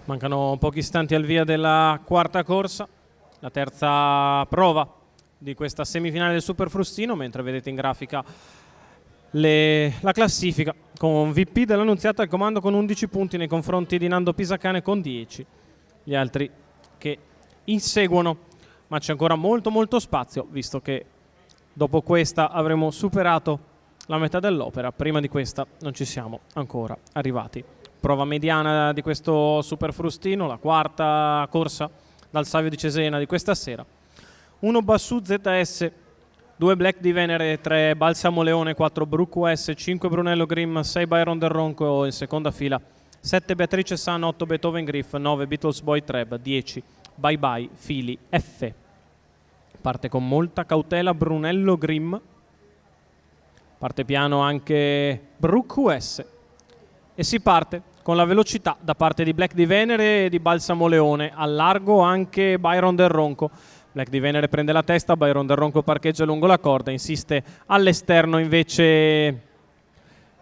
Mancano pochi istanti al via della quarta corsa, la terza prova di questa semifinale del Super Frustino, mentre vedete in grafica la classifica con VP dell'Annunziata al comando con 11 punti nei confronti di Nando Pisacane con 10. Gli altri che inseguono, ma c'è ancora molto spazio, visto che dopo questa avremo superato la metà dell'opera. Prima di questa non ci siamo ancora arrivati. Prova mediana di questo Super Frustino, la quarta corsa dal Savio di Cesena di questa sera. 1 Bassù ZS, 2 Black di Venere, 3 Balsamo Leone, 4 Brook US, 5 Brunello Grimm, 6 Byron del Ronco in seconda fila, 7 Beatrice Sun, 8 Beethoven Griff, 9 Beatles Boy Treb, 10 Bye Bye Fili F. Parte con molta cautela Brunello Grimm, parte piano anche Brook US e si parte con la velocità da parte di Black di Venere e di Balsamo Leone, al largo anche Byron del Ronco. Black di Venere prende la testa, Byron del Ronco parcheggia lungo la corda, insiste all'esterno invece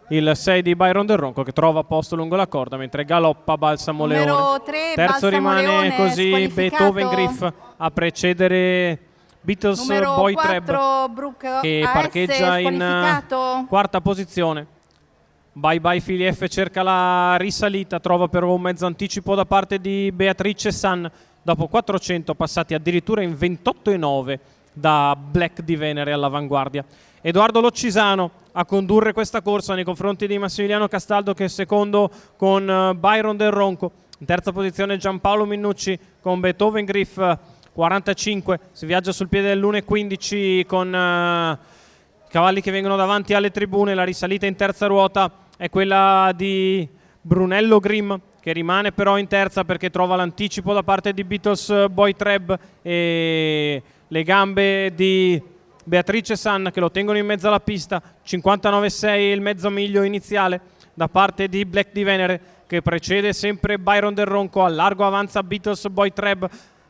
il 6 di Byron del Ronco che trova posto lungo la corda mentre galoppa Balsamo Leone. 3, terzo Balsamo rimane Leone, così Beethoven Griff a precedere Beatles Boy 4, Treb che parcheggia in quarta posizione. Bye Bye Fili F cerca la risalita, trova però un mezzo anticipo da parte di Beatrice Sun dopo 400 passati addirittura in 28,9 da Black di Venere all'avanguardia. Edoardo Loccisano a condurre questa corsa nei confronti di Massimiliano Castaldo che è secondo con Byron del Ronco. In terza posizione Giampaolo Minnucci con Beethoven Griff 45, si viaggia sul piede dell'1,15 con cavalli che vengono davanti alle tribune. La risalita in terza ruota è quella di Brunello Grimm che rimane però in terza perché trova l'anticipo da parte di Beatles Boy Treb e le gambe di Beatrice Sun che lo tengono in mezzo alla pista. 59,6 il mezzo miglio iniziale da parte di Black di Venere che precede sempre Byron del Ronco. Al largo avanza Beatles Boy Treb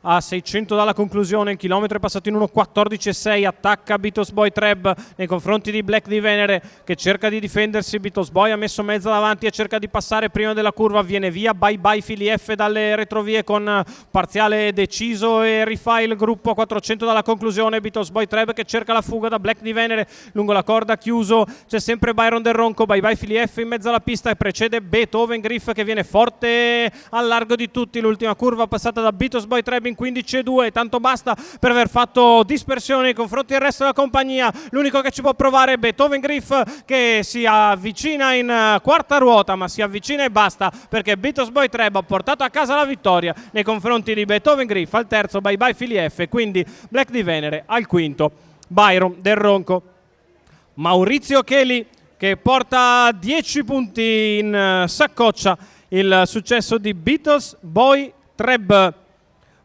a 600 dalla conclusione, il chilometro è passato in 1,14,6, attacca Beatles Boy Treb nei confronti di Black di Venere che cerca di difendersi. Beatles Boy ha messo mezzo davanti e cerca di passare prima della curva, viene via Bye Bye Fili F dalle retrovie con parziale deciso e rifà il gruppo a 400 dalla conclusione. Beatles Boy Treb che cerca la fuga da Black di Venere lungo la corda, chiuso c'è sempre Byron del Ronco. Bye Bye Fili F in mezzo alla pista e precede Beethoven Griff che viene forte al largo di tutti. L'ultima curva passata da Beatles Boy Treb in 15,2, tanto basta per aver fatto dispersione nei confronti del resto della compagnia. L'unico che ci può provare è Beethoven Griff che si avvicina in quarta ruota, ma si avvicina e basta perché Beatles Boy Treb ha portato a casa la vittoria nei confronti di Beethoven Griff. Al terzo Bye Bye Fili F, quindi Black di Venere al quinto Byron del Ronco. Maurizio Cheli che porta 10 punti in saccoccia il successo di Beatles Boy Treb.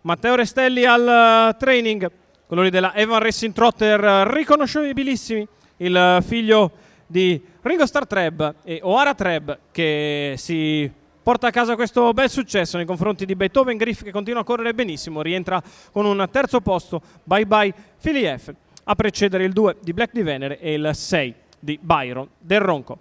Matteo Restelli al training, colori della Evan Racing Trotter riconoscibilissimi, il figlio di Ringo Starr Treb e O'Hara Treb che si porta a casa questo bel successo nei confronti di Beethoven Griff che continua a correre benissimo, rientra con un terzo posto Bye Bye Fili F a precedere il 2 di Black di Venere e il 6 di Byron del Ronco.